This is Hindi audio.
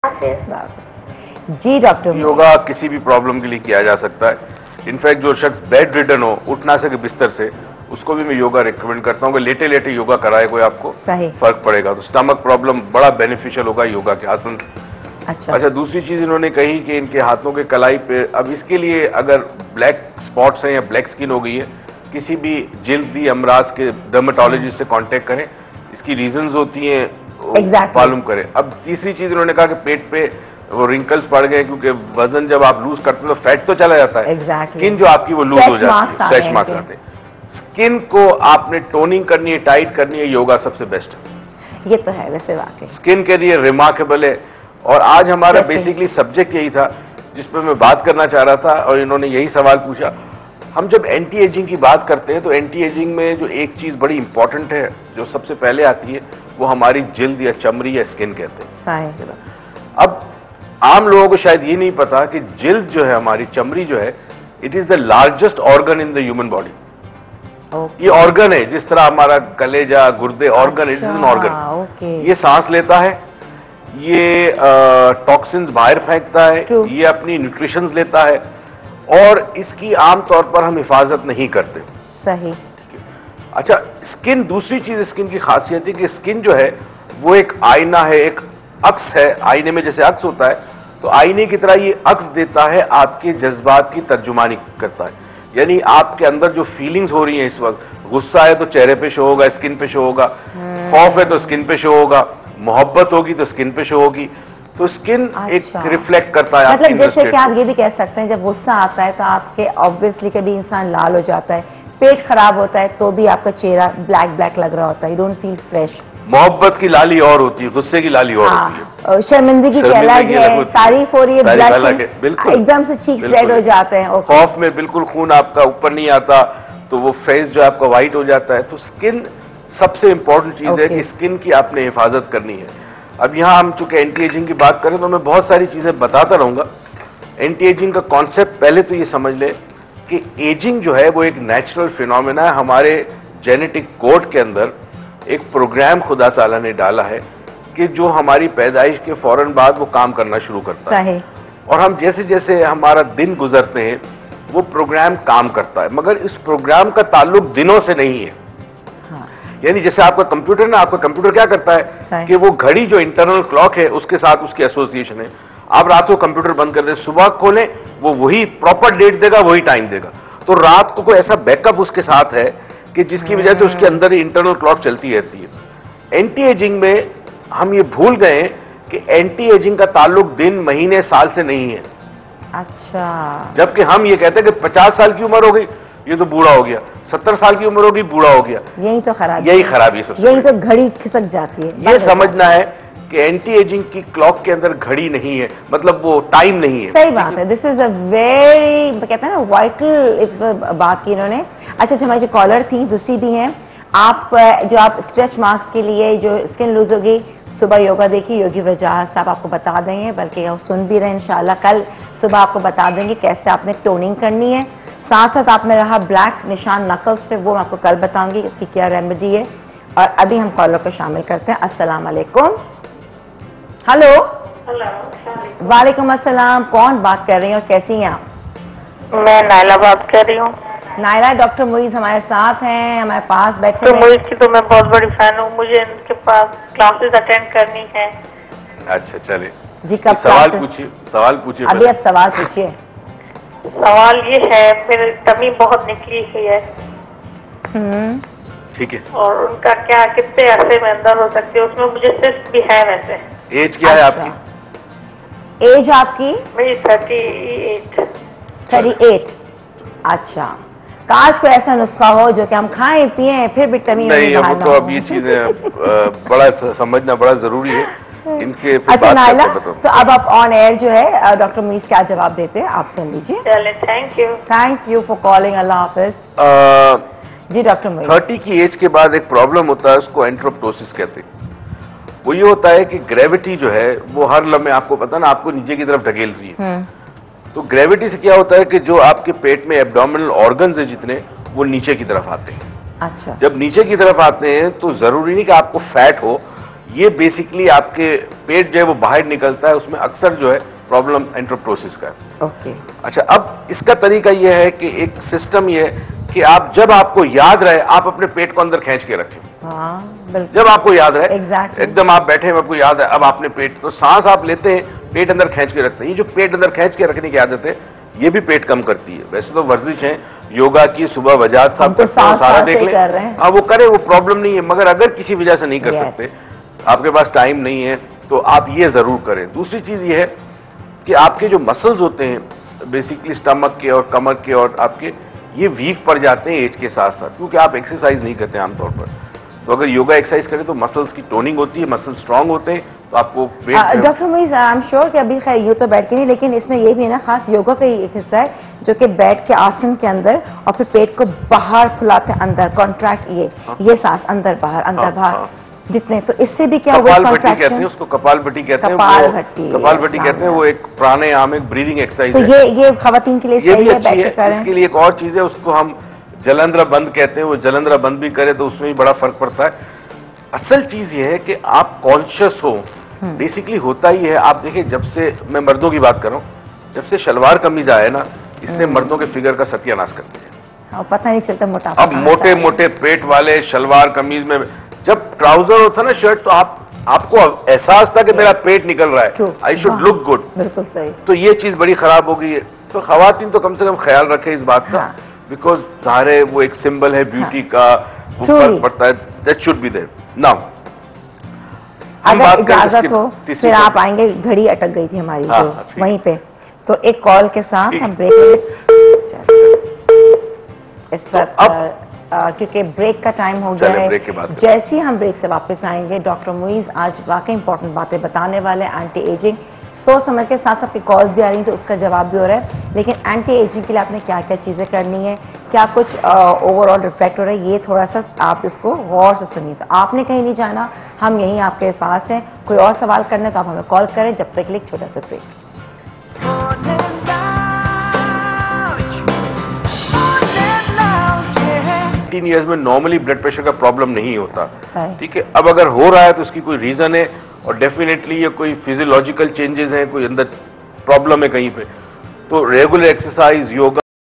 जी डॉक्टर, योगा किसी भी प्रॉब्लम के लिए किया जा सकता है। इनफैक्ट जो शख्स बेड रिडन हो, उठ ना सके बिस्तर से, उसको भी मैं योगा रिकमेंड करता हूँ कि लेटे लेटे योगा कराए, कोई आपको फर्क पड़ेगा। तो स्टमक प्रॉब्लम बड़ा बेनिफिशियल होगा योगा के आसन से। अच्छा, दूसरी चीज इन्होंने कही कि इनके हाथों के कलाई पे, अब इसके लिए अगर ब्लैक स्पॉट्स हैं या ब्लैक स्किन हो गई है, किसी भी जल्दी अमराज के डर्मेटोलॉजिस्ट से कांटेक्ट करें। इसकी रीजंस होती हैं, मालूम करें। अब तीसरी चीज इन्होंने कहा कि पेट पे वो रिंकल्स पड़ गए, क्योंकि वजन जब आप लूज करते हो तो फैट तो चला जाता है, स्किन जो आपकी वो लूज हो जाती है, स्ट्रेच मार्क्स आते हैं। स्किन को आपने टोनिंग करनी है, टाइट करनी है, योगा सबसे बेस्ट है। ये तो है वैसे वाकई स्किन के लिए रिमार्केबल है। और आज हमारा बेसिकली सब्जेक्ट यही था जिस पर मैं बात करना चाह रहा था, और इन्होंने यही सवाल पूछा। हम जब एंटी एजिंग की बात करते हैं तो एंटी एजिंग में जो एक चीज बड़ी इंपॉर्टेंट है, जो सबसे पहले आती है, वो हमारी जिल्द या चमड़ी या स्किन कहते हैं। अब आम लोगों को शायद ये नहीं पता कि जिल्द जो है, हमारी चमड़ी जो है, it is the largest organ in the human body. ये ऑर्गन है, जिस तरह हमारा कलेजा, गुर्दे organ, it is an organ. ये सांस लेता है, ये टॉक्सिन्स बाहर फेंकता है, ये अपनी न्यूट्रिशंस लेता है, और इसकी आमतौर पर हम हिफाजत नहीं करते। सही। अच्छा, स्किन, दूसरी चीज स्किन की खासियत है कि स्किन जो है वो एक आईना है, एक अक्स है। आईने में जैसे अक्स होता है, तो आईने की तरह ये अक्स देता है, आपके जज्बात की तर्जुमानी करता है। यानी आपके अंदर जो फीलिंग्स हो रही हैं इस वक्त, गुस्सा है तो चेहरे पे शो होगा, स्किन पे शो होगा, खौफ है तो स्किन पे शो होगा, मोहब्बत होगी तो स्किन पे शो होगी। तो स्किन एक रिफ्लेक्ट करता है। मतलब जैसे कि आप ये भी कह सकते हैं, जब गुस्सा आता है तो आपके ऑब्वियसली कभी इंसान लाल हो जाता है, पेट खराब होता है तो भी आपका चेहरा ब्लैक ब्लैक लग रहा होता है, यू डोंट फील फ्रेश। मोहब्बत की लाली और होती है, गुस्से की लाली और होती है, शर्मिंदगी की अलग है, तारीफ हो रही है, बिल्कुल एकदम से चीक रेड हो जाते हैं, खौफ में बिल्कुल खून आपका ऊपर नहीं आता, तो वो फेस जो आपका व्हाइट हो जाता है। तो स्किन सबसे इंपॉर्टेंट चीज है कि स्किन की आपने हिफाजत करनी है। अब यहां हम चूंकि एंटी एजिंग की बात करें तो मैं बहुत सारी चीजें बताता रहूंगा। एंटी एजिंग का कॉन्सेप्ट पहले तो ये समझ ले कि एजिंग जो है वो एक नेचुरल फिनोमेना है। हमारे जेनेटिक कोड के अंदर एक प्रोग्राम खुदा ताला ने डाला है कि जो हमारी पैदाइश के फौरन बाद वो काम करना शुरू करता है, और हम जैसे जैसे हमारा दिन गुजरते हैं वो प्रोग्राम काम करता है। मगर इस प्रोग्राम का ताल्लुक दिनों से नहीं है। यानी जैसे आपका कंप्यूटर ना, आपका कंप्यूटर क्या करता है कि वो घड़ी जो इंटरनल क्लॉक है उसके साथ उसकी एसोसिएशन है। आप रात को कंप्यूटर बंद कर दें, सुबह खोलें, वो वही प्रॉपर डेट देगा, वही टाइम देगा। तो रात को कोई ऐसा बैकअप उसके साथ है कि जिसकी वजह से उसके अंदर ही इंटरनल क्लॉक चलती रहती है। एंटी एजिंग में हम ये भूल गए कि एंटी एजिंग का ताल्लुक दिन, महीने, साल से नहीं है। अच्छा। जबकि हम ये कहते हैं कि 50 साल की उम्र हो गई, ये तो बूढ़ा हो गया, 70 साल की उम्र होगी, बूढ़ा हो गया। यही तो खराबी, यही खराबी सबसे, यही तो घड़ी खिसक जाती है। ये समझना है कि एंटी एजिंग की क्लॉक के अंदर घड़ी नहीं है, मतलब वो टाइम नहीं है। सही बात है। दिस इज अ वेरी, कहते हैं ना, वाइटल बात की इन्होंने। अच्छा, जो हमारी जो कॉलर थी दूसरी भी हैं, आप जो आप स्ट्रेच मार्क्स के लिए जो स्किन लूज होगी, सुबह योगा देखिए, योगी वजाज साहब आपको बता देंगे, बल्कि सुन भी रहे इंशाल्लाह। कल सुबह आपको बता देंगे कैसे आपने टोनिंग करनी है। साथ साथ आप में रहा ब्लैक निशान नकल्स पे, वो मैं आपको कल बताऊंगी इसकी क्या रेमेडी है। और अभी हम कॉलर को शामिल करते हैं। अस्सलाम वालेकुम। हेलो। वालेकुम अस्सलाम। कौन बात कर रही हैं और कैसी हैं आप? मैं नायला बात कर रही हूँ। नायला, डॉक्टर मुईज हमारे साथ हैं, हमारे पास बैठे हैं। मुईज की तो मैं बहुत बड़ी फैन हूँ, मुझे इनके पास क्लासेस अटेंड करनी है। अच्छा, चलिए जी, कब सवाल पूछिए, सवाल पूछिए। अभी आप सवाल पूछिए। सवाल ये है, मेरी टमी बहुत निकली हुई है। ठीक है। और उनका क्या, कितने अरसे में अंदर हो सकती है? उसमें मुझे सिस्ट भी है वैसे। एज क्या है आपकी? एज आपकी? मेरी 38। 38। अच्छा, काश कोई ऐसा नुस्खा हो जो कि हम खाएं पिए फिर भी टमी नहीं। तो अब ये चीजें बड़ा समझना बड़ा जरूरी है इनके। अच्छा नायला, तो अब आप ऑन एयर जो है डॉक्टर मुईज क्या जवाब देते हैं आप सुन लीजिए। चले, थैंक यू फॉर कॉलिंग। अल्लाह हाफिज। जी डॉक्टर मुईज, 30 की एज के बाद एक प्रॉब्लम होता है, उसको एंट्रोप्टोसिस कहते हैं। वो ये होता है कि ग्रेविटी जो है वो हर लम्हे, आपको पता ना, आपको नीचे की तरफ ढकेल रही है। तो ग्रेविटी से क्या होता है कि जो आपके पेट में एब्डोमिनल ऑर्गन्स है जितने, वो नीचे की तरफ आते हैं। अच्छा। जब नीचे की तरफ आते हैं तो जरूरी नहीं कि आपको फैट हो, ये बेसिकली आपके पेट जो है वो बाहर निकलता है, उसमें अक्सर जो है प्रॉब्लम एंट्रोप्रोसिस का है। ओके। अच्छा, अब इसका तरीका यह है कि एक सिस्टम ये है कि आप जब आपको याद रहे आप अपने पेट को अंदर खींच के रखें। हाँ, बिल्कुल। जब आपको याद रहे, Exactly. एकदम आप बैठे हैं, आपको याद है, अब आपने पेट, तो सांस आप लेते हैं, पेट अंदर खींच के रखते हैं। ये जो पेट अंदर खींच के रखने की आदत है, ये भी पेट कम करती है। वैसे तो वर्जिश है योगा की, सुबह वजात साहब तो करते हैं, सारा देख ले, कर रहे हैं। हाँ वो करें, वो प्रॉब्लम नहीं है। मगर अगर किसी वजह से नहीं कर Yes. सकते, आपके पास टाइम नहीं है, तो आप ये जरूर करें। दूसरी चीज ये है कि आपके जो मसल्स होते हैं बेसिकली स्टमक के और कमर के और आपके, ये वीक पड़ जाते हैं एज के साथ साथ, क्योंकि आप एक्सरसाइज नहीं करते आमतौर पर। तो अगर योगा एक्सरसाइज करें तो मसल्स की टोनिंग होती है, मसल स्ट्रांग होते हैं, तो आपको doctor Muiz, I am sure कि अभी खैर यूं तो बैठ के नहीं, लेकिन इसमें ये भी है ना, खास योगा का एक हिस्सा है जो कि बैठ के आसन के अंदर और फिर पेट को बाहर फुलाते हैं अंदर, कॉन्ट्रैक्ट, ये सांस अंदर बाहर जितने, तो इससे भी क्या हुआ? कपालभाति कहते हैं उसको, कपालभाति कहते हैं, कपालभाति कहते हैं, वो एक प्राणायाम, एक ब्रीदिंग एक्सरसाइज तो है। ये खवातीन के लिए ये सही भी है, अच्छी बैठ के है। करें। इसके लिए एक और चीज है, उसको हम जलंधर बंद कहते हैं, वो जलंधर बंद भी करे तो उसमें भी बड़ा फर्क पड़ता है। असल चीज ये है कि आप कॉन्शियस हो। बेसिकली होता ही है, आप देखिए, जब से मैं मर्दों की बात कर रहा हूं, जब से शलवार कमीज आए ना, इसने मर्दों के फिगर का सत्यानाश कर दिया। पता नहीं चलता मोटापा। अब मोटे मोटे पेट वाले शलवार कमीज में, जब ट्राउजर होता ना शर्ट, तो आपको एहसास था कि मेरा पेट निकल रहा है, आई शुड लुक गुड। बिल्कुल सही। तो ये चीज बड़ी खराब हो गई है। तो खवातीन तो कम से कम ख्याल रखें इस बात का, बिकॉज सारे वो एक सिंबल है ब्यूटी का, वो फर्क पड़ता है, that should be there. Now अगर इजाजत हो फिर आप आएंगे, घड़ी अटक गई थी हमारी जो वहीं पे, तो एक कॉल के साथ हम ब्रेक इस वक्त, क्योंकि ब्रेक का टाइम हो गया है। जैसे ही हम ब्रेक से वापस आएंगे, डॉक्टर मुईज आज वाकई इंपॉर्टेंट बातें बताने वाले, एंटी एजिंग सोच समझ के साथ आपकी कॉल्स भी आ रही हैं तो उसका जवाब भी हो रहा है, लेकिन एंटी एजिंग के लिए आपने क्या क्या चीजें करनी है, क्या कुछ ओवरऑल रिफ्लेक्ट हो रहा है, ये थोड़ा सा आप इसको गौर से सुनिए। तो आपने कहीं नहीं जाना, हम यहीं आपके पास हैं। कोई और सवाल करने तो आप हमें कॉल करें, जब तक के लिए एक छोटा सा ब्रेक। 18 ईयर्स में नॉर्मली ब्लड प्रेशर का प्रॉब्लम नहीं होता, ठीक है। अब अगर हो रहा है तो उसकी कोई रीजन है, और डेफिनेटली ये कोई फिजियोलॉजिकल चेंजेस हैं, कोई अंदर प्रॉब्लम है कहीं पे, तो रेगुलर एक्सरसाइज, योगा